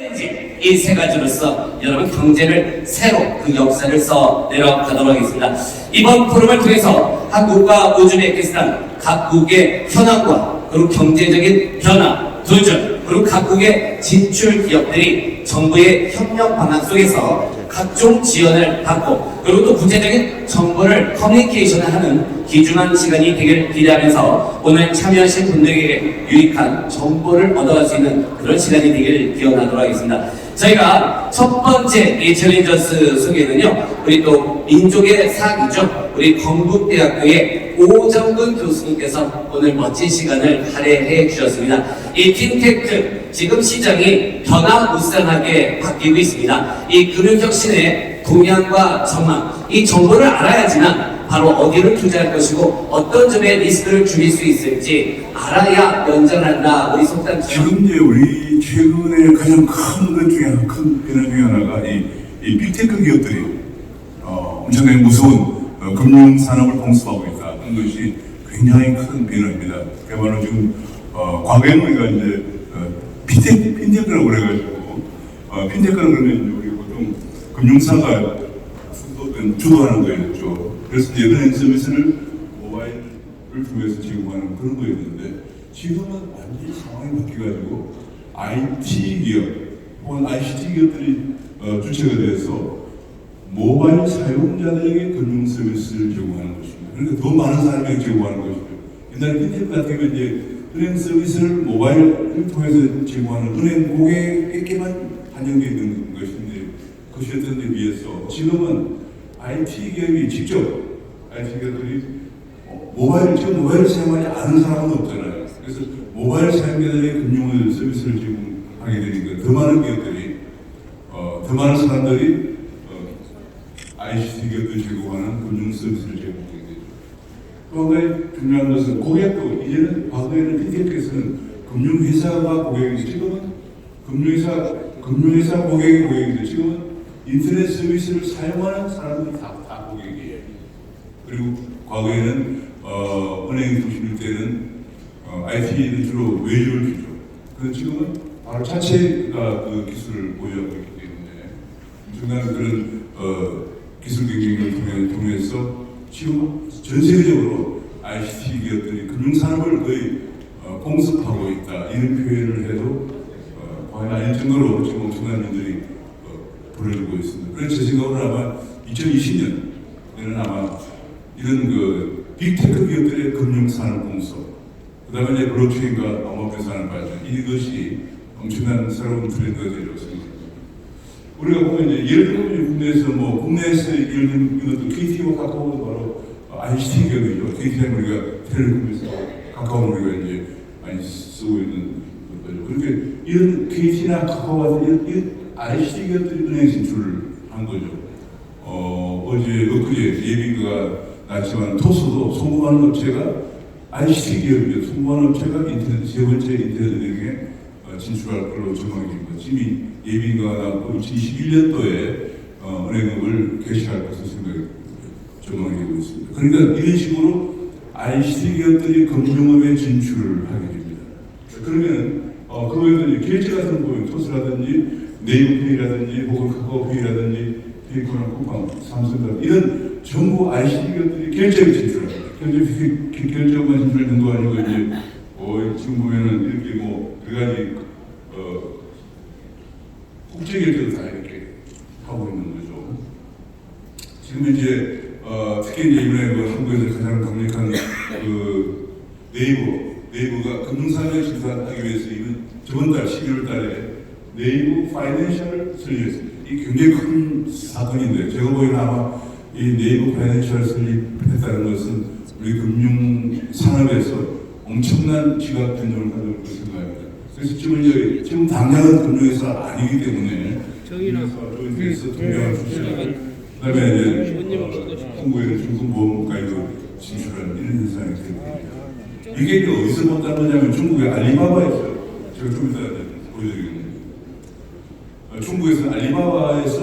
이 세 가지로서 여러분 경제를 새로 그 역사를 써 내려가도록 하겠습니다. 이번 포럼을 통해서 한국과 우즈베키스탄 각국의 현황과 그리고 경제적인 변화, 도전, 그리고 각국의 진출 기업들이 정부의 협력 방안 속에서 각종 지원을 받고 그리고 또 구체적인 정보를 커뮤니케이션을 하는 귀중한 시간이 되길 기대하면서 오늘 참여하신 분들에게 유익한 정보를 얻어갈 수 있는 그런 시간이 되길 기원하도록 하겠습니다. 저희가 첫 번째 이 챌린저스 소개는요, 우리 또 민족의 사기죠, 우리 건국대학교의 오정근 교수님께서 오늘 멋진 시간을 할애해 주셨습니다. 이 핀테크 지금 시장이 변화무쌍하게 바뀌고 있습니다. 이 금융혁신의 동향과 전망, 이 정보를 알아야지만 바로 어디를 투자할 것이고 어떤 점에 리스크를 줄일 수 있을지 알아야 연장한다. 우리 속담처럼. 지금 이제 우리 최근에 가장 큰 것 중에 큰 변화 중에 하나가 이 빅테크 기업들이 엄청나게 무서운 금융 산업을 공습하고 있다. 그런 것이 굉장히 큰 변화입니다. 그야말로 지금 과거에는 우리가 이제 핀테크라고 그래가지고 핀테크는 그러면 우리 보통 금융사가 주도하는 거였죠. 그래서 이제 은행 서비스를 모바일을 통해서 제공하는 그런 거였는데 지금은 완전히 상황이 바뀌어가지고 IT 기업 혹은 ICT 기업들이 주체가 돼서 모바일 사용자들에게 금융 서비스를 제공하는 것입니다. 그러니까 더 많은 사람에게 제공하는 것이죠. 옛날에 핀테크 같은 경우 이제 은행 서비스를 모바일을 통해서 제공하는 은행 고객에게만 반영되어 있는 것인데 그것이었던 데 비해서 지금은 IT 기업이 직접 IT 기업들이 지금 모바일을 사용하지 않은 사람은 없잖아요. 그래서 모바일 사용자들의 금융 서비스를 제공하게 되니까 더 많은 기업들이 더 많은 사람들이 ICT 기업들 제공하는 금융 서비스를 제공하게 되죠. 또 한 가지 중요한 것은 고객도 이제는 과거에는 핀테크에서는 금융회사가 고객인데 지금은 금융회사 고객이 고객인데 지금은 인터넷 서비스를 사용하는 사람들이 다 고객이에요. 그리고 과거에는 은행 중심일 때는 IT는 주로 외주를 주죠. 그런데 지금은 바로 자체가 그 기술을 보유하고 있기 때문에 엄청난 그런 기술 경쟁을 통해서 지금 전 세계적으로 ICT 기업들이 금융산업을 거의 공습하고 있다. 이런 표현을 해도 과연 아닐 정도로 지금 엄청난 일들이 벌어지고 있습니다. 그래서 제 생각으로 아마 2020년에는 아마 이런 그 빅테크 기업들의 금융산업 공습, 그 다음에 이제 블록체인과 암호화폐 산업 발전, 이것이 엄청난 새로운 트렌드가 되리라고 생각합니다. 우리가 보면 이제 예를 들면 국내에서 예를 들면 이것도 KT와 카카오도 바로 ICT 기업이죠. KT는 우리가 텔레콤에서 카카오는 우리가 이제 많이 쓰고 있는 거죠. 그렇게 이런 KT나 카카오 같은 이런 ICT 기업들이 은행 진출을 한 거죠. 엊그제 예비가 났지만 토스도 송금하는 업체가 ICT 기업이죠. 송금하는 업체가 인터넷 세 번째 인터넷 은행에 진출할 걸로 전망이 됩니다. 지금 예비가 나고 2021년도에 은행을 개시할 것을 전망이 되고 있습니다. 그러니까 이런 식으로 ICT 기업들이 금융업에 진출을 하게 됩니다. 그러면 그거에는 결제 같은 거 보면 토스라든지 네이버페이라든지 혹은 카카오페이라든지 페이커나 쿠팡, 삼성 이런 전부 ICT 기업들이 결제에 진출합니다. 결제만 진출하는 거 아니고 이제 지금 보면은 이렇게 몇 가지 국제 결제도 다 이렇게 하고 있는 거죠. 지금 이제 특히 이제 이번에 한국에서 가장 강력한 네이버가 금융산업을 진출하기 위해서 저번 달 11월 달에 네이버 파이낸셜을 설립했습니다. 이 굉장히 큰 사건인데 제가 보기에는 아마 이 네이버 파이낸셜을 설립했다는 것은 우리 금융 산업에서 엄청난 지각 변동을 가져올 것을 생각합니다. 그래서 지금 당장은 금융회사 아니기 때문에 조인트에서 통장을 출시하고 그다음에 이제 홍보에는 중국보험까지도 진출하는 이런 현상이 되고 이게 어디서 본다는 거냐면 중국의 알리바바에서 제가 좀 이따 보여드리겠습니다. 중국에서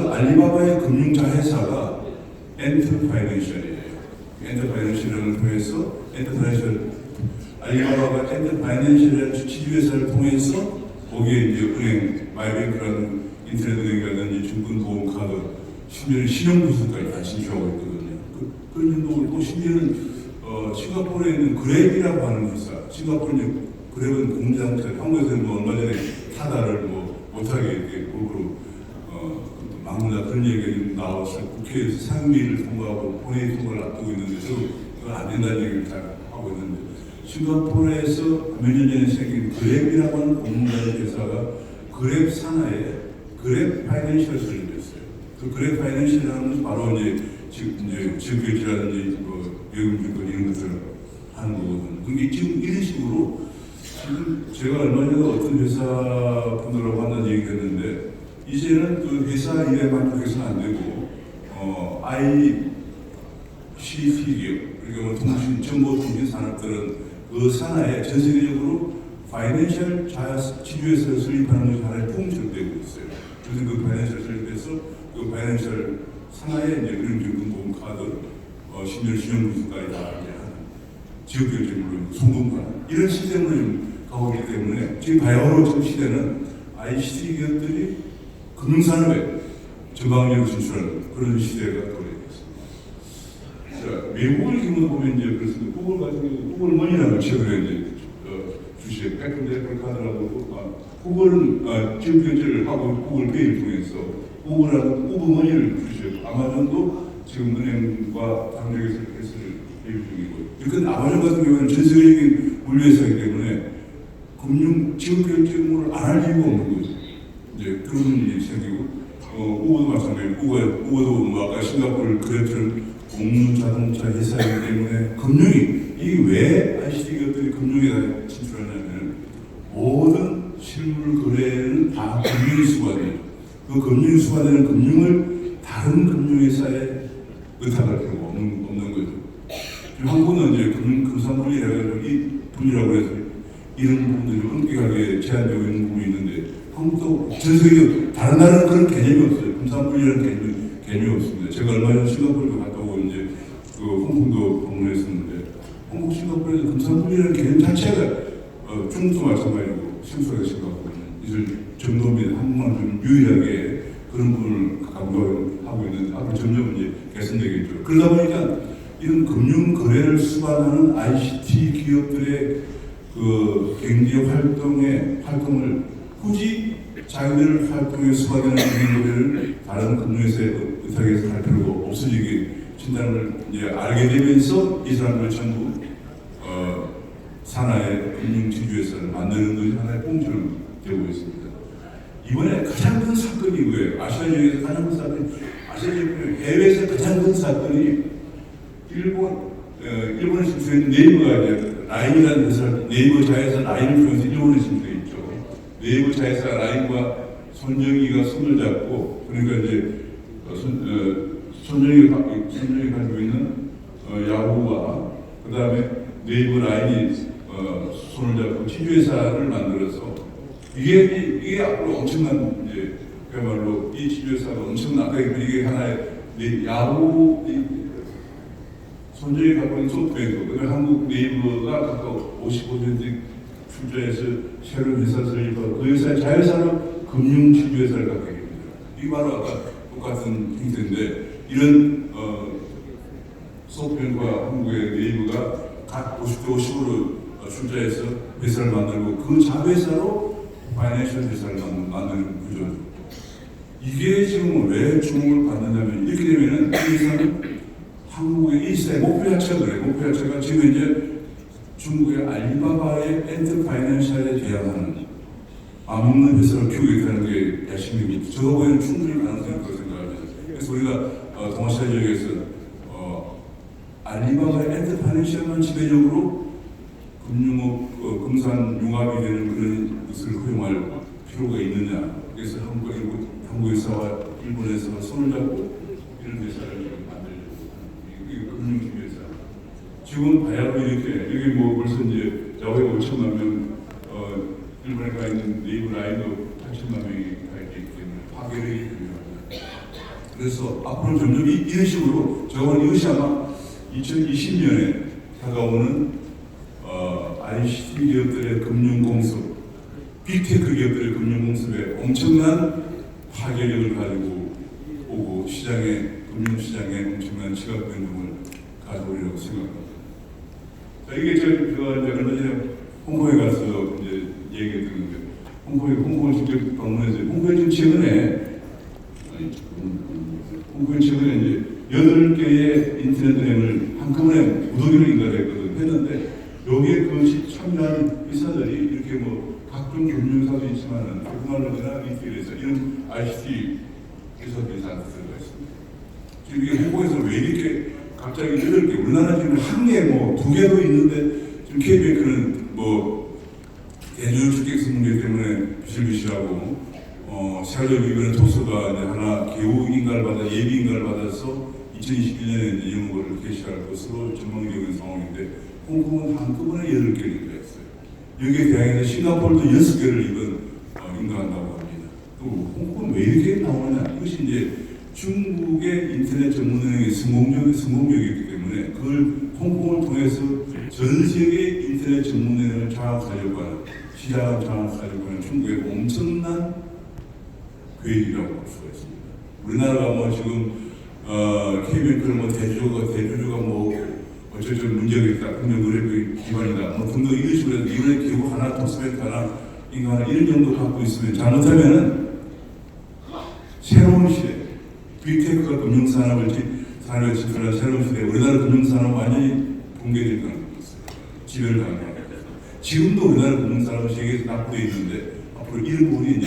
알리바바의 금융자 회사가 엔터파이낸셜이에요. 엔터파이낸셜을 통해서 알리바바가 엔터파이낸셜이라는 지주회사를 통해서 거기에 이제 은행 마이뱅크라는 인터넷 은행이라든지 증권보험카드, 심지어는 신용부수까지 다 진출하고 있거든요. 그런 행동을 또 심지어는 싱가포르에 있는 그랩이라고 하는 회사, 싱가포르는 그랩은 공장체, 한국에서는 뭐 얼마 전에 타다를 뭐 못하게 이렇게 거꾸로 막는다 그런 얘기가 나왔어요. 국회에서 상임위를 통과하고 본회의 통과를 앞두고 있는데 저도 그건 안 된다는 얘기를 잘 하고 있는데 싱가포르에서 몇 년 전에 생긴 그랩이라고 하는 공장 회사가 그랩 산하에 그랩 파이낸셜을 설립했어요. 그 그랩 파이낸셜이라는 것은 바로 이제 지역결제라든지 뭐 외국증권 이런 것들을 하는 거거든요. 그게 지금 이런 식으로 지금 제가 얼마 전에 어떤 회사 분들하고 한다는 얘기를 했는데 이제는 그 회사 일에 만족해서는 안 되고 ICT 기업 그러니까 뭐 통신, 정보통신 산업들은 그 산하에 전 세계적으로 파이낸셜 지주회사를 설립하는 것이 하나의 통째로 되고 있어요. 그래서 그 파이낸셜 설립해서 그 파이낸셜 산하에 이제 은행증권 카드, 심지어 신용부수까지 다 이제 하는 지역결제 물론 송금판 이런 시스템으로 좀 가고 있기 때문에 지금 바야흐로 지금 시대는 ICT 기업들이 금융산업에 전방위로 진출하는 그런 시대가 도래했습니다. 자, 외국을 기준으로 보면 이제 그렇습니다. 구글 같은 경우 구글 머니라고 최근에 이제 주식 100% 카드라고 구글은 지역결제를 하고 구글 페이를 통해서 구글하고 구글 머니를 주시고 아마존도 지금 은행과 당국에서 패스를 대입 중이고 이건 아마존 같은 경우는 전 세계적인 물류회사이기 때문에 금융 지역결제물을 안 할 이유가 없는 거죠. 이제 그런 일이 생기고 우버도 마찬가지고 우버도 뭐 아까 싱가포르 그랬던 공유 자동차 회사이기 때문에 금융이 이게 왜 ICT 기업들이 금융에 진출하냐면 모든 실물 거래는 다 금융이 수반돼요. 그 금융이 수반되는 금융을 다른 금융회사에 의탁할 필요가 없는 거죠. 지금 한국은 이제 금산분리해가지고 이 분리라고 해서 이런 부분들이 엄격하게 제한되고 있는 부분이 있는데 한국도 전 세계 다른 나라는 그런 개념이 없어요. 금산분리라는 개념이 없습니다. 제가 얼마 전에 싱가포르도 갔다 오고 이제 그 홍콩도 방문했었는데 홍콩 싱가포르에서 금산분리라는 개념 자체가 중국도 마찬가지고 심수하게 싱가포르는 이들 정도 및 한국만 좀 유일하게 그런 부분을 강조하고 있는데 앞으로 점점 이제 개선되겠죠. 그러다 보니까 이런 금융 거래를 수반하는 ICT 기업들의 그 경제 활동을 굳이 자기들 활동에 수반되는 금융 거래를 다른 금융회사에 의탁해서 할 필요가 없어지게 진단을 이제 알게 되면서 이 사람들 전부 산하의 금융지주회사를 만드는 것이 하나의 뽕처럼 되고 있습니다. 이번에 가장 큰 사건이 뭐예요? 아시아 지역에서 가장 큰 사건이 아시아 지역 해외에서 가장 큰 사건이 일본에 진출한 네이버가 이제 라인이라는 회사 네이버 자회사 라인을 통해서 일본에 진출해 있죠. 네이버 자회사 라인과 손정희가 손을 잡고 그러니까 이제 손정희가 가지고 있는 야후와 그 다음에 네이버 라인이 손을 잡고 지주회사를 만들어서 이게 앞으로 엄청난 이제 그야말로 이 지주회사가 엄청난 아까 이게 하나의 야후 손정이 갖고 있는 소프트웨어고 그다음에 한국 네이버가 각각 55% 출자해서 새로운 회사 설립하고 그 회사의 자회사로 금융 지주회사를 갖게 됩니다. 이게 바로 아까 똑같은 형태인데 이런 소프트웨어과 한국의 네이버가 각 50대 50으로 출자해서 회사를 만들고 그 자회사로 파이낸셜 회사를 만드는 구조죠. 이게 지금 왜 주목을 받느냐면 이렇게 되면은 이 회사는 한국의 일사의 목표 자체가 그래요. 목표 자체가 지금 이제 중국의 알리바바의 엔터 파이낸셜에 대항하는 암없는 회사를 키우겠다는 게 야심입니다. 저도 보기에는 충분히 가능성이 있다고 생각합니다. 그래서 우리가 동아시아 지역에서 알리바바의 엔터 파이낸셜만 지배적으로 금융업, 금산융합이 되는 그런 것을 허용할 필요가 있느냐. 그래서 한국 회사와 일본 회사가 손을 잡고 이런 회사를 금융회사. 지금 바야흐로 이렇게 여기 뭐 벌써 이제 야후에 5천만 명, 일본에 가 있는 네이버 라인도 8천만 명이 가 있기 때문에 파괴력이 중요합니다. 그래서 앞으로 점점 이런 식으로 저건 이것이 아마 2020년에 다가오는 ICT 기업들의 금융 공습, 빅테크 기업들의 금융 공습에 엄청난 파괴력을 가지고 오고 금융시장에 엄청난 지각 변동을 가져오리라고 생각합니다. 자, 이게 제가 얼마 전에 홍콩에 가서 이제 얘기 듣는데 홍콩을 직접 방문해서 홍콩에 최근에 이제 8개의 인터넷 은행을 한꺼번에 무더기로 인가했거든 했는데 여기에 그 참여한 회사들이 이렇게 뭐 각종 금융사도 있지만은 테크놀로지나 리테일에서 이런 ICT 회사들이 다 들어가 있습니다. 지금 이게 홍콩에서 왜 이렇게 갑자기 8개, 우리나라 지금 한 개, 뭐 2개도 있는데 지금 KB에크는 뭐 대중 주객수 문제 때문에 비실비실하고 샬롯 이번에 토스가 이제 하나 개우 인가를 받아 예비 인가를 받아서 2021년에 이제 영업을 개시할 것으로 전망되는 상황인데 홍콩은 한꺼번에 8개를 인가했어요. 여기에 대항해서 싱가포르도 6개를 이번 인가한다고 합니다. 또 홍콩은 왜 이렇게 나오느냐? 이것이 이제 중국의 인터넷 전문은행의 성공력이기 때문에 그걸 홍콩을 통해서 전 세계 인터넷 전문은행을 장악하려고 하는 시장을 장악하려고 하는 중국의 엄청난 계획이라고 볼 수가 있습니다. 우리나라가 뭐 지금 KB에크를 뭐 대주주가 뭐 어쩌저쩌 문제가 있다, 금융 의뢰 기반이다, 뭐 등등 이런 식으로 해서 이번에 기구 하나, 토스뱅크 하나, 인가 하나 이런 정도 갖고 있으면 잘못하면은 새로운 시대, 빅테크가 금융산업을 지배하는 새로운 시대, 우리나라 금융산업 완전히 붕괴될 가능성이 있어요. 지배를 당하는 거예요. 지금도 우리나라 금융산업은 세계에서 낙후되어 있는데 앞으로 이런 부분이 이제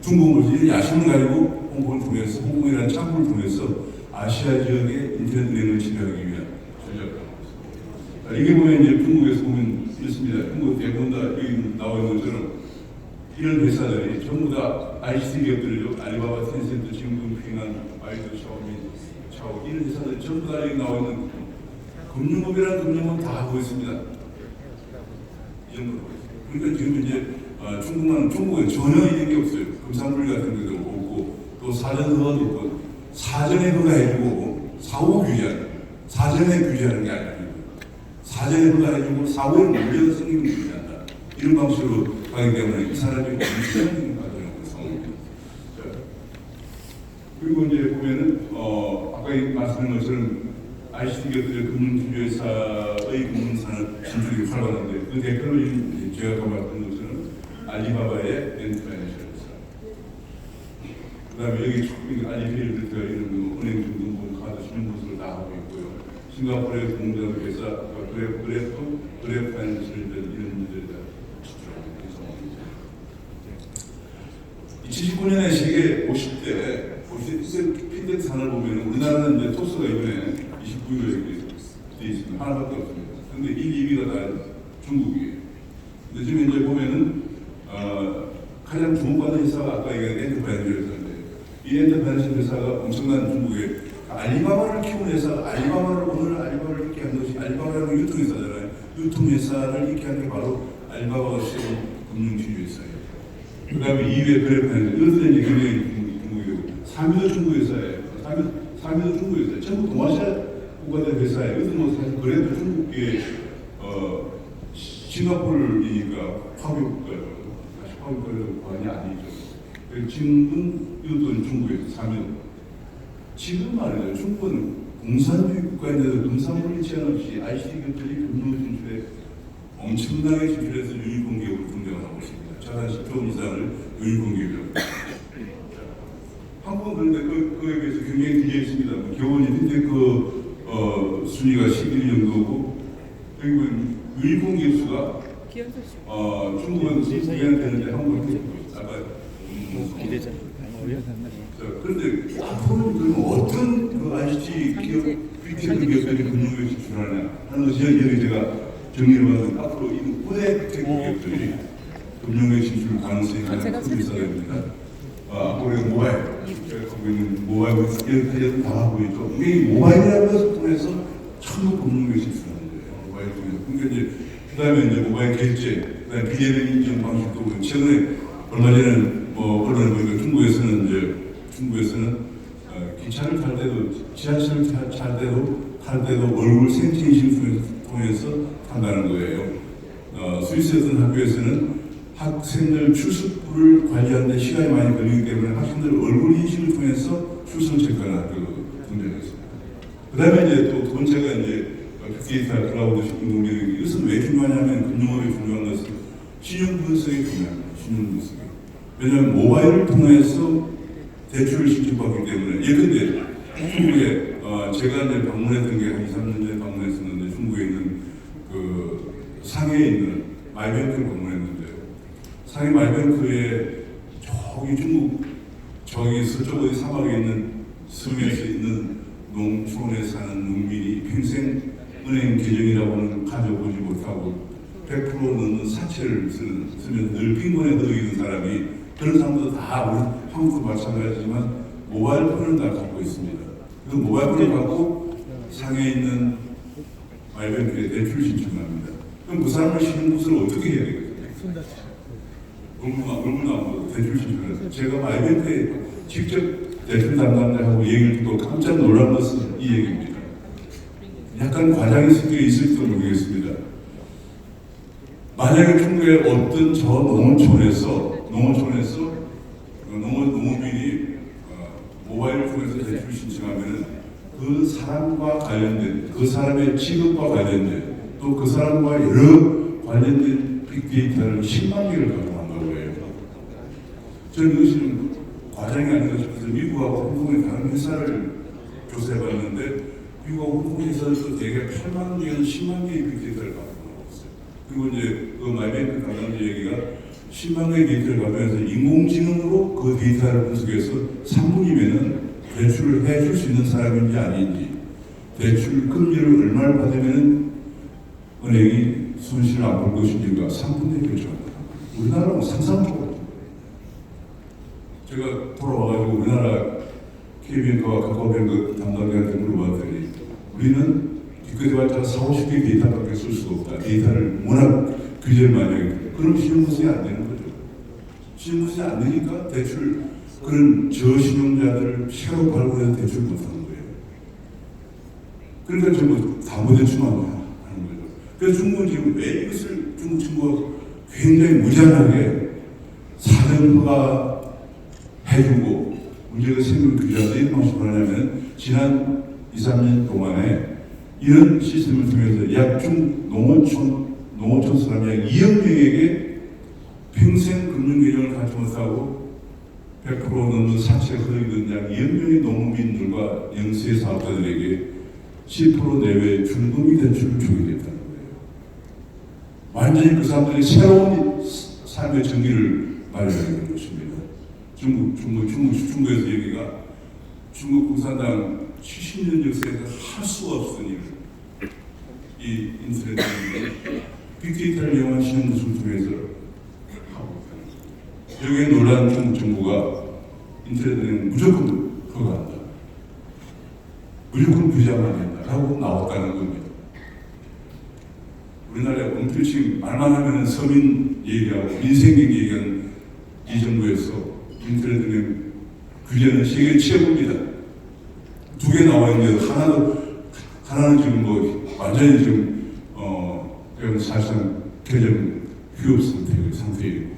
중국을 이런 야심을 가지고 홍콩을 통해서 홍콩이라는 창구를 통해서 아시아 지역의 인터넷 은행을 지배하기 위한 전략을 하고 있습니다. 이게 보면 이제 중국에서 보면 이렇습니다. 중국 대부분 다 여기 나와 있는 것처럼 이런 회사들이 전부 다 ICT 기업들이죠. 알리바바, 텐센트, 진공, 핑한, 바이두, 샤오미, 이런 회사들이 전부 다 여기 나와 있는 금융업이라는 금융은 다 하고 있습니다. 이 정도로. 그러니까 지금 이제 중국은 전혀 이런 게 없어요. 금산물 같은 데도 없고 또 사전 허가도 없고 사전에 허가해주고 사후 규제하는 사전에 규제하는 게 아니고 사전에 허가해주고 사후에 문제가 생기면 규제한다. 이런 방식으로 가기 때문에 이 사람이 엄청난 과정을 상황입니다. 그리고 이제 보면은 아까 말씀드린 것처럼 ICT 기업들의 금융주주회사의 금융산업 진출이 활발한데 그 대표로 제가 아까 말씀드린 것처럼 알리바바의 엔터프라이즈 회사, 그 다음에 여기 알리페이드 이런 은행 중등본 카드 신용부수를 다 하고 있고요. 싱가포르의 공장 회사 그래프 파이낸셜 이런 문제를 다 추출하고 있는 상황입니다. 2019년에 세계 50대 핀테크 산을 보면 우리나라는 이제 토스가 이번에 29위로 되어 있습니다. 하나밖에 없습니다. 그런데 1, 2위가 다 중국이에요. 근데 지금 이제 보면은 가장 주목받는 회사가 아까 얘기한 엔터프라이즈 회사인데 이 엔터프라이즈 회사가 엄청난 중국의 알리바바를 키우는 회사가 알리바바를 이렇게 한 것이 알리바바라는 유통회사잖아요. 유통회사를 이렇게 한 게 바로 알리바바가 세운 금융주주회사예요. 그 다음에 2위에 그래프파이낸셜 이것들은 이제 굉장히 중국이고 3위도 중국 회사예요. 3위도 중국 회사예요. 전부 동아시아 국가들 회사예요. 이것은 뭐 사실 그래도 중국의 싱가포르이니까 화교국가죠. 화교국가도 관이 아니죠. 지금은 이것도 중국에서 3위. 지금 말이죠. 중국은 공산주의 국가인데도 금산물이 제한 없이 ICT 기업들이 금융 진출에 엄청나게 진출해서 유니콘 기업으로 등장을 하고 있습니다. 자산 10조 이상을 유니콘 기업이라고. 한국은 그런데 그에 비해서 굉장히 뒤에 있습니다. 겨우니 핀테크 순위가 11위 정도고, 그리고 유니콘 기업 수가 중국은 2위나 되는데 한국은 되고 있어요. 아까 기대자. 그런데 앞으로는 그럼 어떤 그 ICT 기업, 빅테크 기업들이 금융에 진출하냐 하는 것이 여기 제가 정리를 받은 앞으로 이 후대 빅테크 기업들이 금융에 진출 가능성이 가장 큰 회사입니다. 앞으로 모바일, 제가 갖고 있는 모바일 이런 다 하고 있죠. 이게 모바일이라는 것을 통해서 전부 금융에 진출하는 거예요. 모바일 통해서. 그러니까 이제 그다음에 이제 모바일 결제, 그다음에 비대면 인증 방식도 최근에 얼마 전에 언론에 보니까 중국에서는 기차를 탈 때도 지하철을 탈 때도 얼굴 생체 인식을 통해서 탄다는 거예요. 스위스 어떤 학교에서는 학생들 출석부를 관리하는 데 시간이 많이 걸리기 때문에 학생들 얼굴 인식을 통해서 출석 체크하는 학교가 등장했습니다. 그 다음에 이제 또 두 번째가 이제 빅데이터 클라우드 신용분석이 이것은 왜 중요하냐면 금융업이 중요한 것은 신용 분석이 중요합니다. 신용 분석이. 왜냐하면 모바일을 통해서 대출을 신청받기 때문에 예컨대 중국에 제가 이제 방문했던 게 한 2, 3년 전에 방문했었는데 중국에 있는 그 상해에 있는 마이뱅크를 방문했는데 상해 마이뱅크에 저기 중국 저기 서쪽 어디 사막에 있는 섬에서 있는 농촌에 사는 농민이 평생 은행 계정이라고는 가져보지 못하고 100% 넣는 사채를 쓰면서 늘 빈곤에 들어있는 사람이 그런 사람도 다 우리 한국도 마찬가지지만 모바일 폰을 다 갖고 있습니다. 그 모바일 폰을 갖고 상해에 있는 마이뱅크에 대출 신청합니다. 그럼 그 사람을 신용부서를 어떻게 해야 되겠어요? 얼굴 나오고 대출 신청을 해서 제가 마이뱅크에 직접 대출 담당자하고 얘기를 듣고 깜짝 놀란 것은 이 얘기입니다. 약간 과장이 섞여 있을지도 모르겠습니다. 만약에 중국의 어떤 저 농촌에서 농민이 모바일을 통해서 대출 신청하면은 그 사람과 관련된 그 사람의 직업과 관련된 또 그 사람과 여러 관련된 빅데이터를 10만 개를 가져간다고 해요. 저는 이것은 과장이 아닌가 싶어서 미국하고 홍콩의 다른 회사를 조사해봤는데 미국하고 홍콩 회사에서 대개 8만 개에서 10만 개의 빅데이터를 가져가고 있어요. 그리고 이제 그 마이뱅크 담당자 얘기가 10만 개의 데이터를 가져가면서 인공지능으로 그 데이터를 분석해서 3분이면은 대출을 해줄 수 있는 사람인지 아닌지 대출 금리를 얼마를 받으면은 은행이 손실을 안 볼 것인지가 3분 내에 결정합니다. 우리나라는 상상도 제가 돌아와가지고 우리나라 KBN과 카카오뱅크 담당자한테 물어봤더니 우리는 기껏해봤자 4, 50개 데이터밖에 쓸 수가 없다. 데이터를 워낙 규제를 많이 하기 때문에 그럼 신용분석이 안 되는 거죠. 신용분석이 안 되니까 대출 그런 저신용자들을 새로 발굴해서 대출 못하는 거예요. 그러니까 전부 담보대출만 하는 거죠. 그래서 중국은 지금 왜 이것을 중국 정부가 굉장히 무장하게 사전허가 해주고 문제가 생기는 규제가 이런 방식으로 하냐면 지난 2, 3년 동안에 이런 시스템을 통해서 약 농어촌 사람이 약 2억 명에게 평생 금융계정을 갖지 못하고 100% 넘는 사채가 흐르는 약 2억 명의 농민들과 영세 사업자들에게 10% 내외의 중금리 대출을 주게 됐다는 거예요. 완전히 그 사람들이 새로운 삶의 전기를 마련하게 된 것입니다. 중국에서 얘기가 중국共产당 70년 역사에서 할 수가 없었던 일, 이 인터넷 빅데이터를 이용한 신용분석을 통해서 하고 있다. 여기에 놀란 중국 정부가 인터넷은 무조건 허가한다. 무조건 규제하면 안 된다라고 나왔다는 겁니다. 우리나라에 엄청 말만 하면 서민 얘기하고 민생경 얘기하는 이 정부에서 인터넷은 규제는 세계 최고입니다. 두 개 나와 있는데 하나는 지금 뭐 완전히 지금 그냥 사실상 개정 휴업 상태이고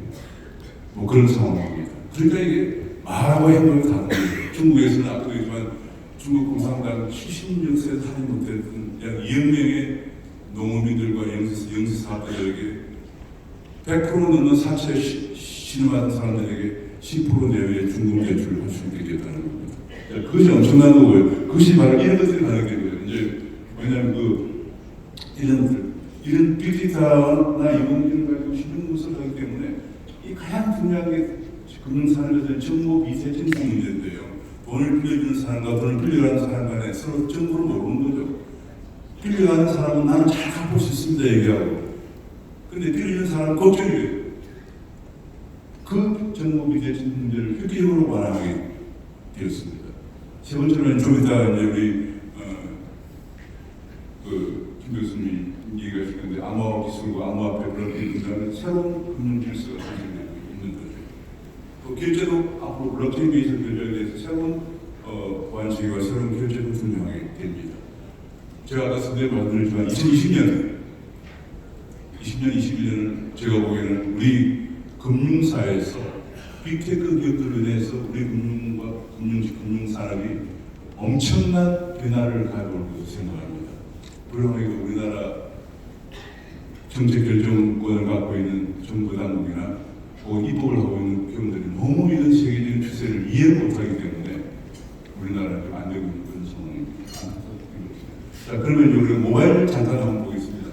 뭐 그런 상황입니다. 그러니까 이게 말하고 행동이 다른 거예요. 중국에서는 앞도 있지만 중국共产당 70년세에 하지 못했던 약 2억 명의 농민들과 영세 사업자들에게 100% 넘는 사채 신음하는 사람들에게 10% 내외의 중금 대출을 할 수 있게 됐다는 겁니다. 그것이 엄청난 거고요. 그것이 바로 이런 것들이 가능한 거예요. 이제 왜냐하면 이런 빅데이터나 인공지능을 가지고 신용분석을 하기 때문에 이 가장 중요한 게 금융산업에서는 정보 비대칭 문제인데요. 돈을 빌려주는 사람과 돈을 빌려가는 사람 간에 서로 정보를 모르는 거죠. 빌려가는 사람은 나는 잘 갚을 수 있습니다 얘기하고, 근데 빌려주는 사람은 걱정이에요. 그 정보 비대칭 문제를 획기적으로 완화하게 되었습니다. 세 번째로는 좀 이따 이제 우리 김 교수님이 얘기하실 건데 암호화 기술과 암호화폐 블록체인 등장하는 새로운 금융 질서가 탄생되고 있는 거죠. 또 결제도 앞으로 블록체인 베이스 결제에 대해서 새로운 보안 체계와 새로운 결제도 분명하게 됩니다. 제가 아까 선대에 말씀드렸지만 2020년, 21년은 제가 보기에는 우리 금융사에서 빅테크 기업들로 인해서 우리 금융산업이 엄청난 변화를 가져올 것으로 생각합니다. 물론 우리나라 정책 결정권을 갖고 있는 정부 당국이나 혹은 입법을 하고 있는 기업들이 너무 이런 세계적인 추세를 이해 못하기 때문에 우리나라는 좀 안 되고 있는 그런 상황입니다. 자, 그러면 우리가 모바일을 잠깐 한번 보겠습니다.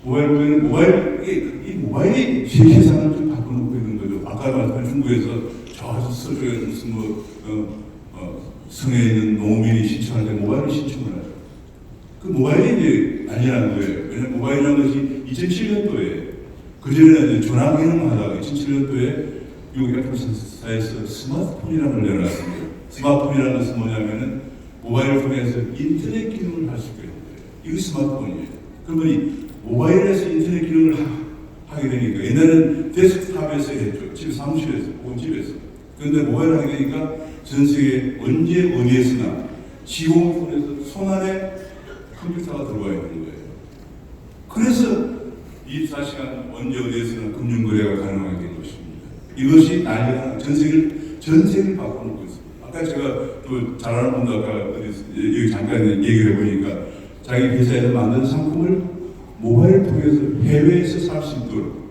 모바일 보면 이 모바일이 세상을 좀 바꿔놓고 있는 거죠. 아까 말씀한 중국에서 저쪽에 무슨 성에 있는 농민이 신청할 때 모바일을 신청을 하죠. 그 모바일이 이제 난리나는 거예요. 왜냐면 모바일이라는 것이 2007년도에 그전에는 전화 기능을 하다가 2007년도에 미국 애플사에서 스마트폰이라는 걸 내놨습니다. 스마트폰이라는 것은 뭐냐면은 모바일을 통해서 인터넷 기능을 할 수 있게 되는 거예요. 이거 스마트폰이에요. 그러면 이 모바일에서 인터넷 기능을 하게 되니까 옛날에는 데스크탑에서 했죠. 집 사무실에서 혹은 집에서. 그런데 모바일을 하게 되니까 전 세계 언제 어디에서나 지공폰에서 손안에 컴퓨터가 들어와 있는 거예요. 그래서 24시간 언제 어디에서나 금융거래가 가능하게 된 것입니다. 이것이 난리가 전 세계를 바꿔놓고 있습니다. 아까 제가 또 잘하는 분도 아까 여기 잠깐 얘기를 해보니까 자기 회사에서 만든 상품을 모바일을 통해서 해외에서 살 수 있도록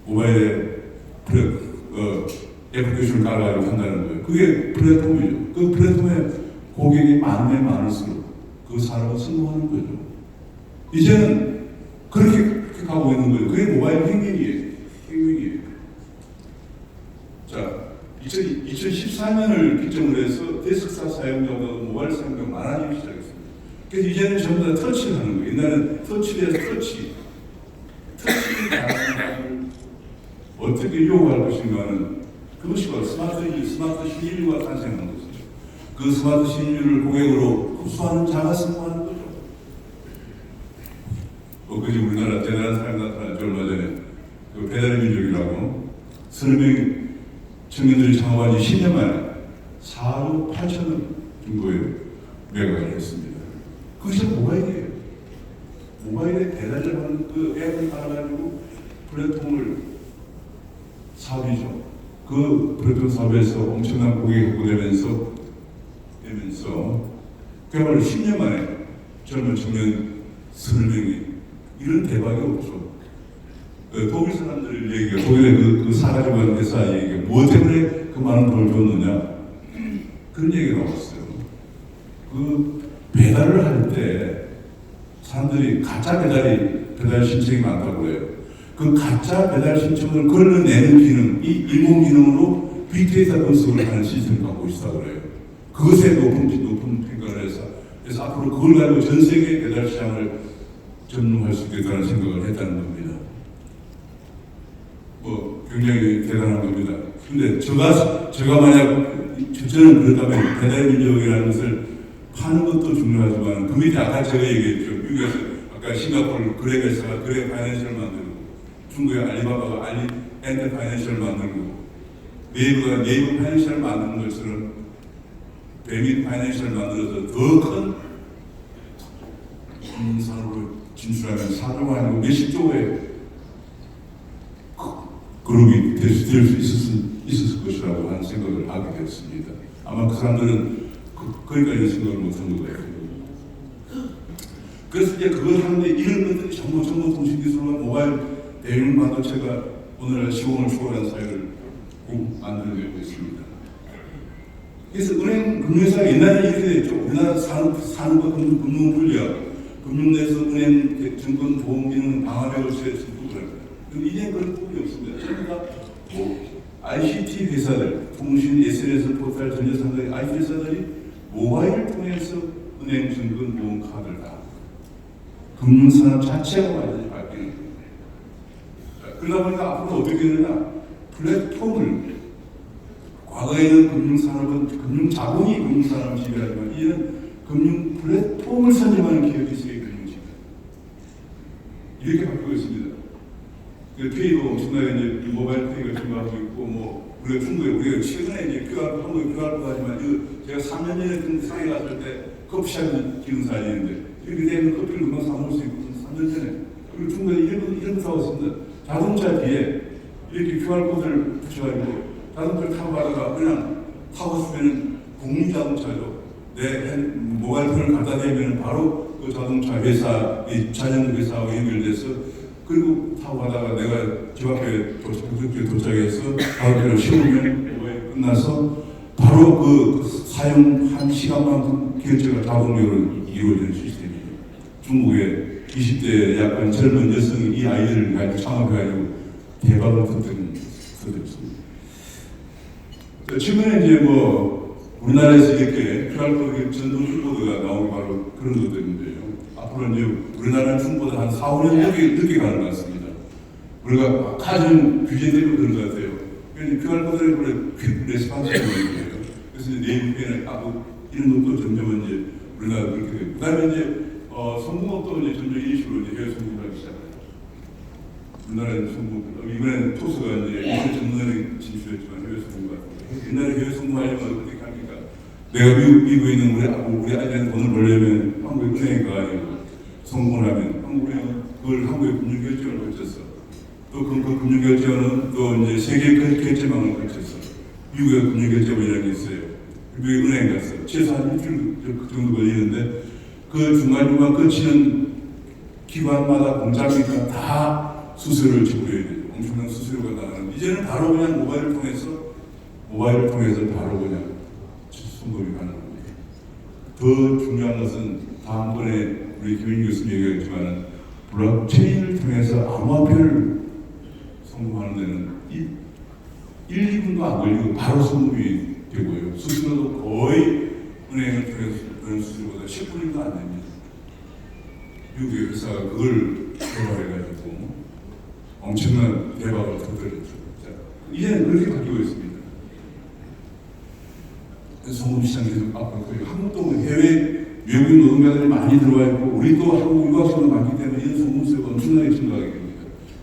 모바일에 애플리케이션을 깔아가지고 한다는 거예요. 그게 플랫폼이죠. 그 플랫폼에 고객이 많으면 많을수록 그 산업은 성공하는 거죠. 이제는 그렇게 가고 있는 거예요. 그게 모바일 혁명이에요. 자, 2014년을 기점으로 해서 데스크탑 사용자가 모바일 사용자가 많아지기 시작했습니다. 그래서 이제는 전부 다 터치를 하는 거예요. 옛날에는 터치를 해서 터치를 가능한 어떻게 유혹할 것인가는 그것이 바로 스마트 신인류가 탄생한 것이죠. 그 스마트 신인류를 고객으로 흡수하는 자가 성공하는 거죠. 그지 우리나라 대단한 사람 나타났죠. 얼마 전에 그 배달의 민족이라고 서너 명 청년들이 창업한 지 10년 만에 4억 8천억 정도의 매각을 했습니다. 그것이 모바일이에요. 모바일에 배달을 하는 그 앱을 깔아가지고 플랫폼을 사업이죠. 그 플랫폼 사업에서 엄청난 고객이 확보되면서 그야말로 10년 만에 젊은 청년 서너 명이 이런 대박이 없죠. 독일 사람들 얘기가 독일의 그 사가지고 한 회사 얘기가 뭐 때문에 그 많은 돈을 줬느냐 그런 얘기가 나왔어요. 그 배달을 할 때 사람들이 가짜 배달 신청이 많다고 해요. 그 가짜 배달 신청을 걸러내는 기능, 이 인공 기능으로 빅데이터 분석을 하는 시스템을 갖고 있다고 그래요. 그것에 높은 평가를 해서 그래서 앞으로 그걸 가지고 전 세계 배달 시장을 점령할 수 있겠다는 생각을 했다는 겁니다. 굉장히 대단한 겁니다. 근데 제가 만약 저는 그렇다면 배달 민족이라는 것을 파는 것도 중요하지만 그 밑에 아까 제가 얘기했죠. 미국에서 아까 싱가포르 그랩에서가 그랩 파이낸셜 만들고 중국의 알리바바가 엔터 파이낸셜 만들고 네이버가 네이버 파이낸셜 만드는 것처럼 배민 파이낸셜 만들어서 더 큰 산업으로 진출하면 산업이 아니고 몇십 조의 그룹이 될 수 있었을 것이라고 하는 생각을 하게 되었습니다. 아마 그 사람들은 거기까지 생각을 못한 거예요. 그래서 이제 그걸 하는데 이런 것들이 정보통신기술과 모바일 대응 반도체가 오늘날 시공을 초월한 사회를 만들어내고 있습니다. 그래서 은행, 금융회사가 옛날에 이렇게 됐죠. 우리나라 산업과 금융 분리하고 금융 내에서 은행, 증권, 보험 기능, 방화벽을 세워서 근데 이제는 그런 부분이 없습니다. 전부 다 ICT 회사들, 통신, SNS, 포털, 전자상들, IT 회사들이 모바일을 통해서 은행, 증권, 보험, 카드를 다 금융산업 자체가 완전히 바뀌는 거예요. 그러다 보니까 앞으로 어떻게 되느냐? 플랫폼을 과거에는 금융산업은 자본이 금융산업을 지배하지만 이제는 금융 플랫폼을 선점하는 기업이 세계 금융지배 이렇게 바뀌고 있습니다. 페이도 엄청나게 이제 모바일 페이가 증가하고 있고 우리가 중국에 최근에 이제 한국에 QR코드 하지만 제가 3년 전에 그 상해 갔을 때 커피숍 기능사 있는데 이렇게 되면 커피를 금방 사 먹을 수 있고 3년 전에 그리고 중국에 이런 거 사고 있습니다. 자동차 뒤에 이렇게 QR코드를 붙여가지고 자동차를 타고 가다가 그냥 타고 싶으면 공유자동차죠. 내 모바일폰을 갖다 대면 바로 그 자동차 회사, 이 자전거 회사와 연결돼서 그리고 타고 가다가 내가 집 앞에 도착해서 가격표를 씌우면 모바일 끝나서 바로 그 사용 한 시간만큼 결제가 자동으로 이루어지는 시스템이에요. 중국의 20대 약간 젊은 여성이 이 아이디어를 가지고 창업해가지고 대박을 터뜨린 있습니다. 최근에 이제 뭐 우리나라에서 이렇게 QR코드 전동 킥보드가 나오기 바로 그런 것들인데요. 앞으로 이제 우리나라는 중국보다 한 4, 5년 늦게 가는 것 같습니다. 우리가 가장 규제되고 그런 것 같아요. QR코드를 원래 레스판스가 있는 거예요. 그래서 이제 네임펜을 까고 이런 것도 점점 이제 우리나라 그렇게 되고, 그 다음에 이제 성공업도 이제 점점 이런 식으로 이제 해외 성공하기 시작해요. 우리나라는 성공, 이번에는 토스가 이제 이번에 전문에 진출했지만 해외 성공가 옛날에 해외 성공하려면 어떻게 합니까? 내가 미국에 있는 우리 아이들한테 돈을 벌려면 한국에 은행에 가가지고 성공을 하면 한국은행은 그걸 한국에 금융결제원을 거쳤어. 또 그 금융결제원은 또 이제 세계 결제망을 거쳤어. 미국에 금융결제원이라는 게 있어요. 미국에 은행 갔어. 최소 한 일주일 정도 걸리는데 그 중간중간 거치는 기관마다 공장이니까 다 수수료를 지불해야 돼요. 엄청난 수수료가 나가는. 이제는 바로 그냥 모바일을 통해서 바로 그냥 송금이 가능합니다. 더 중요한 것은 다음번에 우리 김인규 교수님 얘기했지만 블록체인을 통해서 암호화폐를 송금하는 데는 1, 2분도 안 걸리고 바로 송금이 되고요. 수수료도 거의 은행을 통해서 그런 수수료보다 10분도 안 됩니다. 미국의 회사가 그걸 개발해가지고 엄청난 대박을 터뜨렸죠. 이제는 그렇게 바뀌고 있습니다. 송금 시장이 계속 앞으로 한국도 해외 외국인 노동자들이 많이 들어와 있고 우리도 한국 유학생도 많기 때문에 이런 송금세가 엄청나게 증가하게 됩니다.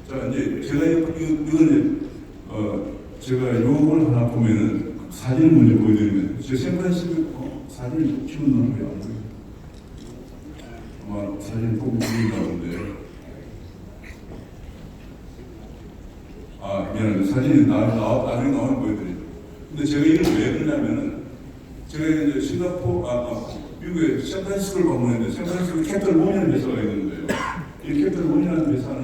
자 이제 제가 이거는 제가 요걸 하나 보면은 사진을 먼저 보여드리면 제 샌프란시스코 사진을 찍은 놈이 안 보여요. 아마 사진 보고 보인다 본데 미안합니다. 사진이 나중에 나오면 보여드려요. 근데 제가 이걸 왜 그러냐면은 제가 이제 미국의 샌프란시스코를 방문했는데 샌프란시스코 캐피털 원이라는 회사가 있는데요. 이 캐피털 원이라는 회사는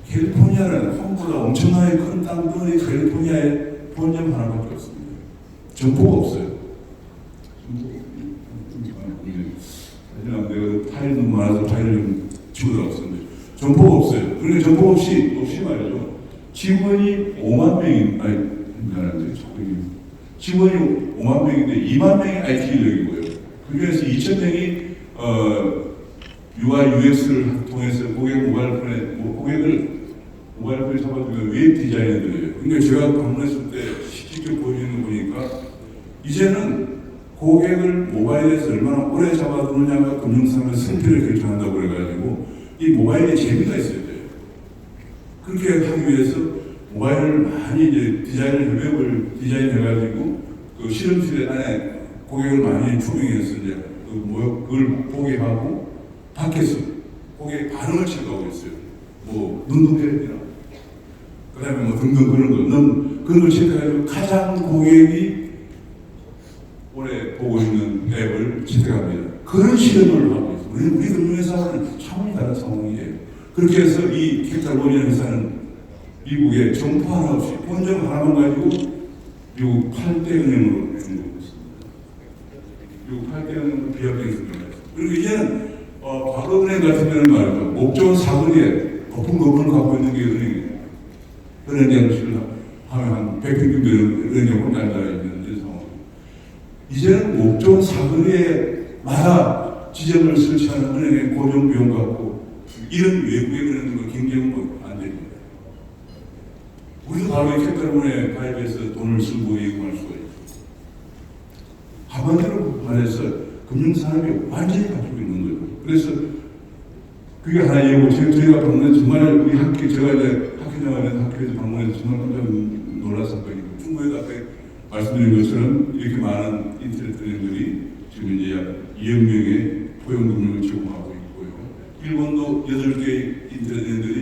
캘리포니아라는 한국보다 엄청나게 큰 땅덩어리 캘리포니아에 본점 하나밖에 없습니다. 점포가 없어요. 내가 파일이 너무 많아서 파일을 좀 집어들었었는데 점포가 없어요. 그러니까 점포 없이 말이죠. 직원이 5만 명이 직원이 5만 명인데 2만 명이 IT 인력이고요. 그 중에서 2천 명이 UI, UX를 통해서 고객을 모바일폰에 잡아주는 웹 디자이너들이에요. 그러니까 제가 방문했을 때 직접 보여주는 거 보니까 이제는 고객을 모바일에서 얼마나 오래 잡아두느냐가 금융상의 승패를 결정한다고 그래가지고 이 모바일에 재미가 있어야 돼요. 그렇게 하기 위해서 모바일을 많이 이제 웹을 디자인해가지고 그 실험실 안에 고객을 많이 투명해서 이제 그걸 보게 하고 밖에서 고객 반응을 체크하고 있어요. 뭐 눈동자이나 그다음에 뭐 등등 그런 걸 체크해가지고 가장 고객이 오래 보고 있는 앱을 채택합니다. 그런 실험을 하고 있어요. 우리 금융회사는 차원이 다른 상황이에요. 그렇게 해서 이 캐피탈 원이라는 회사는 미국에 점포 하나 없이 본점 하나만 가지고 미국 8대 은행으로 중국했습니다. 미국 8대 은행으로 비합병했습니다. 그리고 이제는 과거은행 같은 경우는 말이죠. 목적은 사거리에 높은 거분을 갖고 있는 게 은행이에요. 은행장실을 하면 한 100평 되는 은행에 혼자 앉아있는 상황. 이제는 목적은 사거리에마다 지점을 설치하는 은행의 고정 비용 갖고 이런 외국의 은행들과 경쟁은 안 됩니다. 우리도 바로 이 캐피탈원에 가입해서 돈을 쓰고 이용할 수가 있죠. 한마디로 말해서 금융산업이 완전히 바뀌고 있는 거예요. 그래서 그게 하나이고 저희가 방문 정말 우리 제가 이제 학교 나가는 학교에서 방문해서 정말 깜짝 놀랐었거든요. 중국에도 앞에 말씀드린 것처럼 이렇게 많은 인터넷 은행들이 지금 이제 약 2억 명의 포용금융을 제공하고 있고요. 일본도 8개의 인터넷 은행들이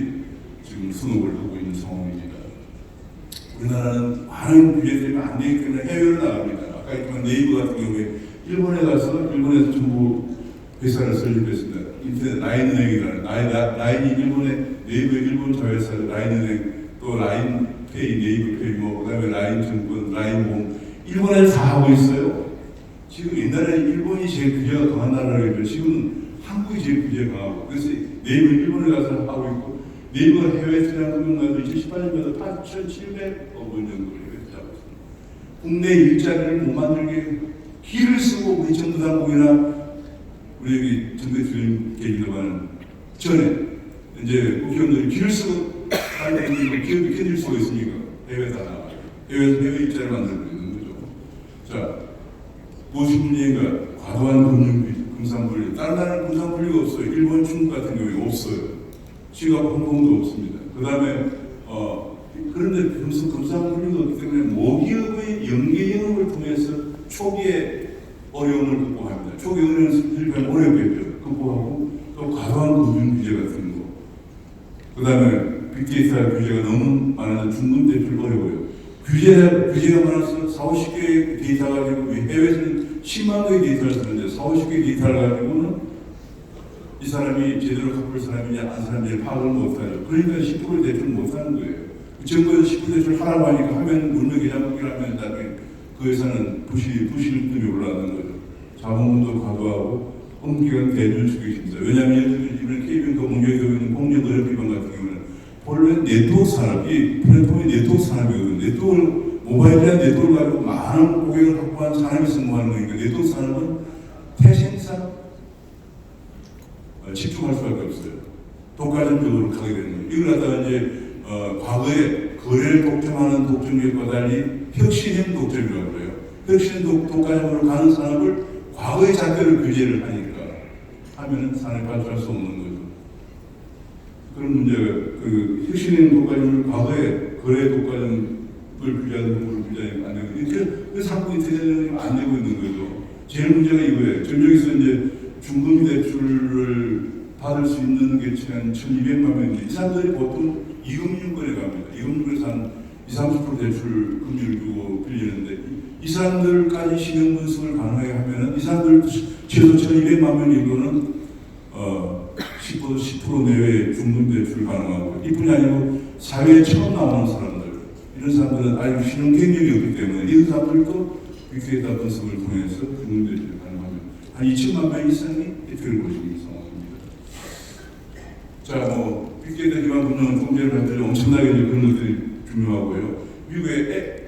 지금 선업을 하고 있는 상황입니다. 우리나라는 많은 규제 때문에 안 되기 때문에 해외로 나갑니다. 아까 했지만 네이버 같은 경우에 일본에 가서 일본에서 정부 회사를 설립했습니다. 인터넷 라인은행이라는 라인이 일본의 네이버 일본 자회사 라인은행 또 라인페이 네이버페이 뭐 그다음에 라인증권 라인보험 일본에서 다 하고 있어요. 지금 옛날에 일본이 제일 규제가 강한 나라라고 했죠. 지금은 한국이 제일 규제가 강하고 그래서 네이버 일본에 가서 하고 있고 네이버 해외 투자 금융가도 2018년부터 8,700억 원 정도를 해외 투자하고 있습니다. 국내 일자리를 못 만들게 길을 쓰고 우리 정부 당국이나 우리 여기 정부 계기들과는 전에 이제 국회의원들이 길을 쓰고 빨리 기업이 견딜 수가 있습니까? 해외 다 나가요. 해외 일자리를 만들고 있는 거죠. 자, 무엇이 문제인가? 과도한 금산분리. 다른 나라는 금산분리가 없어요. 일본, 중국 같은 경우에 없어요. 싱가포르, 홍콩도 없습니다. 그 다음에 그런데 금산분리가 없기 때문에 모기업의 연계 영업을 통해서 초기에 어려움을 극복합니다. 초기 어려움을 실패하면 어렵겠죠. 극복하고 또 과도한 금융 규제 같은 거. 그 다음에 빅데이터 규제가 너무 많아서 중금 대출 어려워요. 규제가 많아서 4, 50개의 데이터 가지고 해외에서는 10만 개의 데이터를 쓰는데 4, 50개의 데이터를 가지고는 이 사람이 제대로 갚을 사람이냐 안 사람이냐 파악을 못하죠. 그러니까 10% 대출 못하는 거예요. 정부에서 10% 대출 하라고 하니까 하면 물명 계좌먹기를 하면 나중에 그 회사는 부실금이 올라가는 거죠. 자본금도 과도하고 엄격한 대출 수익입니다. 왜냐하면 이번 KBN과 공개되고 있는 공정거래비방 같은 경우는 본래 네트워크 산업이 플랫폼이 네트워크 산업이거든요. 모바일이나 네트워크를 가지고 많은 고객을 확보한 산업이 성공하는 거니까 네트워크 산업은 태생상 집중할 수밖에 없어요. 독과점적으로 가게 되는 거예요. 이걸 갖다가 이제 과거에 거래를 독점하는 독점기업과 달리 혁신형 독점이라고 해요. 혁신형 독과점으로 가는 산업을 과거의 잣대로 규제를 하니까 하면은 산업이 발전할 수 없는 거죠. 그런 문제가 그 혁신형 독과점을 과거에 거래 독과점을 규제하는 부분을 규제하는 안 되고 그래서 한국이 대전이 안 되고 있는 거죠. 제일 문제가 이거예요. 전역에서 이제 중금 대출을 받을 수 있는 게 1,200만 명인데 이 사람들이 보통 이금융권에 갑니다. 이금융권에서 한 20-30% 대출 금리를 주고 빌리는데 이 사람들까지 신용 분석을 가능하게 하면은 이 사람들 최소 1,200만 명 정도는 10% 내외의 중금 대출 가능하고 이뿐이 아니고 사회에 처음 나오는 사람들 이런 사람들은 아직 신용 경력이 없기 때문에 이런 사람들도 빅데이터 분석을 통해서 중금 대출 가능하면 한 2천만 명 이상이 대출을 보시는 상황입니다. 자, 뭐 빅데이터 기반 금융 통제를 할 때 엄청나게 그런 것들이 중요하고요. 미국의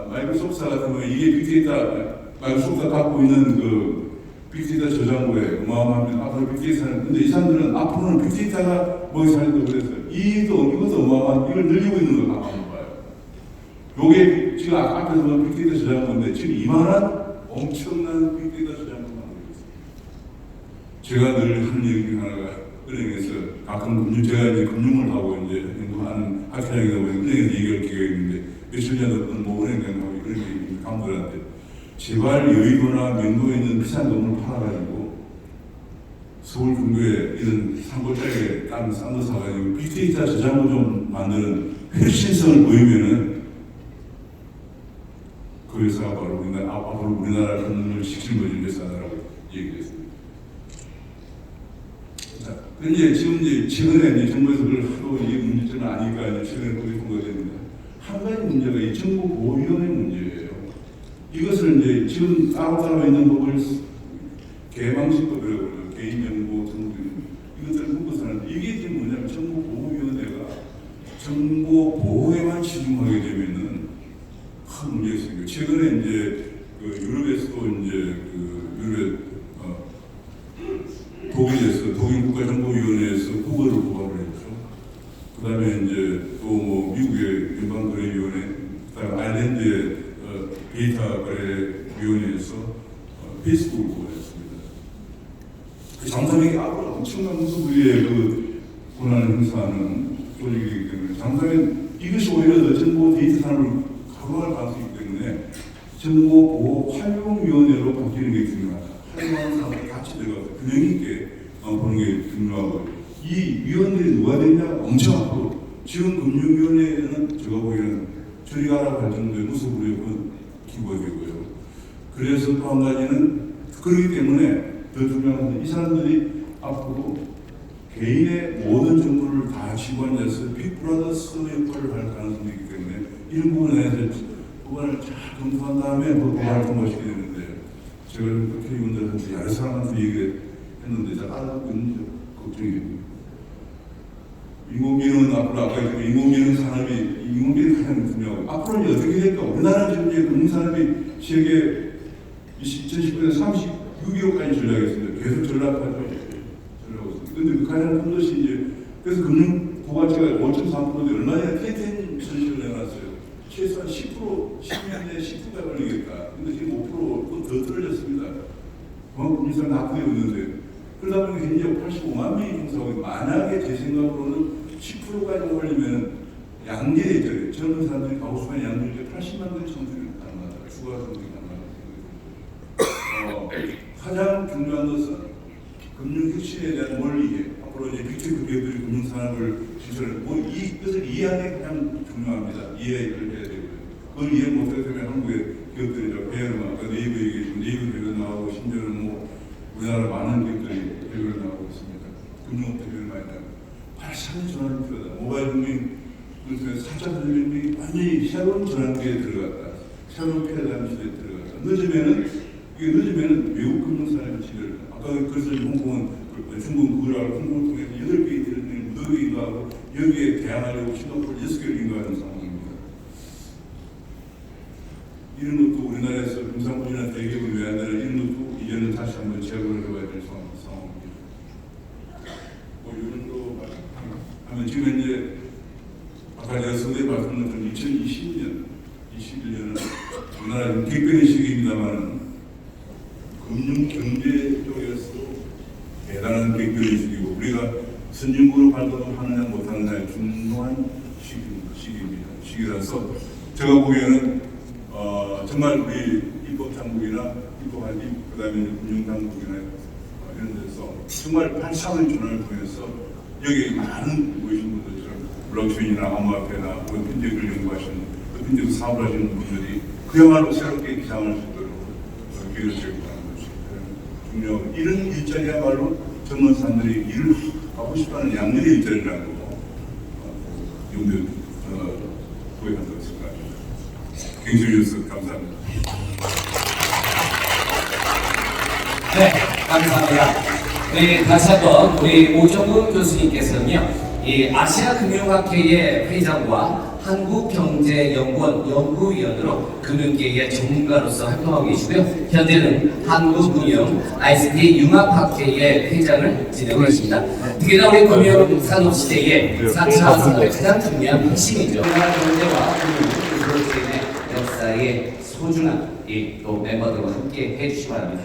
마이크로소프트 같은 경우에 이게 빅데이터 마이크로소프트가 갖고 있는 그 빅데이터 저장고에 어마어마합니다. 앞으로 빅데이터는 근데 이 사람들은 앞으로는 빅데이터가 뭐에 살려고 그래서 이것도 어마어마한 이걸 늘리고 있는 걸 갖고 봐요. 요게 지금 앞에서 보면 빅데이터 저장고인데 지금 이만한 엄청난 빅데이터 저장고가 만들고 있습니다. 제가 늘 하는 얘기 중 하나가 은행에서 가끔 제가 이제 금융을 하고 이제 하는 학회장이다 보니 은행에서 얘기할 기회가 있는데 며칠 전에 어떤 뭐 은행장하고 이런 얘기 강도한테 제발 여의도나 명도에 있는 비싼 건물 팔아가지고 서울 근교에 이런 산골짜기에 땅 싼 거 사가지고 빅데이터 저장고 좀 만드는 혁신성을 보이면은 그 회사가 바로 앞으로 우리나라 금융을 시키는 거지 회사라고 얘기했습니다. 자, 근데 지금 이제 최근에 정부에서 그걸 하도 이게 문제점은 아니까 이제 최근에 거기 통과됐는데 한 가지 문제가 이 정보보호위원회 문제예요. 이것을 이제 지금 따로 있는 법을 개방식법이라고 그래요. 개인정보 정보 이것들을 묶어서는 이게 지금 뭐냐면 정보보호위원회가 정보 보호에만 치중하게 되면은 큰 문제가 생겨요. 최근에 이제 그 유럽에서도 이제 그 유럽 독일에서 독일 국가정보위원회에서 구글을 고발을 했죠. 그다음에 이제 또 뭐 미국의 연방거래위원회, 그다음 아일랜드의 데이터 거래위원회에서 페이스북을 고발했습니다. 그 장사명이 앞으로 엄청난 무소불위의 그 권한을 행사하는 조직이기 때문에 장사면 이것이 오히려 더 정보 데이터 산업을 가로할 가능성이 있기 때문에 정보보호 활용위원회로 바뀌는 게 중요하다. 활용하는 사람들이 같이 들어가서 균형 있게 보는 게 중요하고 이 위원들이 누가 되냐 엄청 앞으로 지금 금융위원회에는 제가 보기에는 저리 가라고 할 정도의 무소불위의 기고가 되고요. 그래서 또 한 가지는 그렇기 때문에 더 중요한 것은 이 사람들이 앞으로 개인의 모든 정보를 다 집어내서 빅브라더스 역할을 할 가능성이 있기 때문에 이런 부분에 대해서 법안을 잘 검토한 다음에 법안을 통과시켜야 되는데 제가 국회의원들한테 여러 사람한테 얘기를 했는데 잘 알아듣고 있는지 걱정입니다. 인공지능은 앞으로 아까 얘기했던 인공지능 산업이 인공지능 가장 중요하고 앞으로는 어떻게 될까? 우리나라 지금 금융산업이 세계 2019년 36위까지 전락했습니다. 계속 전락하고 있습니다. 근데 그 가장 큰 것이 이제 그래서 금융 부가치가 5.3%인데 얼마 전에 K10 전시를 내놨어요. 최소한 10%, 10년 내에 10%가 걸리겠다. 근데 지금 5%더 떨어졌습니다. 금융산 납부되고 있는데 그러다 보니까 현재 85만 명이 종사하고 있는데 만약에 제 생각으로는 10%까지 올리면 양질의 있잖아요. 젊은 사람들이 가고 싶은 양질의 80만 대 청소년이 가능하다. 추가 성장이 가능하다. 가장 중요한 것은 금융 혁신에 대한 원리에 앞으로 이제 빅테크 기업들이 금융 산업을 진출을 이것을 이해하는 게 가장 중요합니다. 이해를 해야 되고요. 그걸 이해 못해서면 한국의 기업들이 배열을 아까 네이버 얘기했지만 네이버 배열 나오고 심지어는 뭐 우리나라 많은 기업들이 배열을 나오고 있습니다. 금융업체 배열 많이 나오고 8차원 전환이 필요하다. 모바일 금융 그래서 4차 전환이 완전히 새로운 전환기에 들어갔다. 새로운 패러다임 시대에 들어갔다. 늦으면은 외국 금융산업의 지대를 아까 그래서 홍콩은 중국 그걸 홍콩을 통해서 8개 이르는 무더기 인가하고 여기에 대항하려고 싱가포르 6개를 인가하는 상황입니다. 이런 것도 우리나라에서 금상권이나 대기업을 왜 안 되나 이런 것도 이제는 다시 한번 제고를 해봐야 될 상황입니다. 뭐 이 정도 하면 지금 이제 아까 제가 서두에 말씀드린 2020년, 21년은 우리나라 빅뱅의 시기입니다만 금융 경제 쪽에서 대단한 빅뱅의 시기고 우리가 선진국으로 발돋움하느냐 못하느냐의 중요한 시기라서 제가 보기에는 정말 우리 입법당국이나 그다음에 금융당국이나 이런 데서 정말 8차원의 전환을 통해서 여기 많은 모이신 분들처럼 블록체인이나 암호화폐나 혹은 핀테크를 연구하시는 핀테크 사업을 하시는 분들이 그야말로 새롭게 기상할 수 있도록 기회를 제공하는 것이 중요하고 이런 일자리야말로 젊은 사람들이 일을 하고 싶어하는 양질의 일자리라고 용도 구획한다고 생각합니다. 경청해 주셔서 감사합니다. 네, 감사합니다. 우리 다시 한번 우리 오정훈 교수님께서는요, 이 아시아금융학회의 회장과 한국경제연구원 연구위원으로 금융계의 전문가로서 활동하고 계시고요. 현재는 한국금융 ICT 융합학회의 회장을 지내고 계십니다. 특히나 우리 금융산업시대의 4차 산업의 가장 중요한 핵심이죠. 경제와 금융, 블록체인의 역사의 소중한 또 멤버들과 함께 해주시기 바랍니다.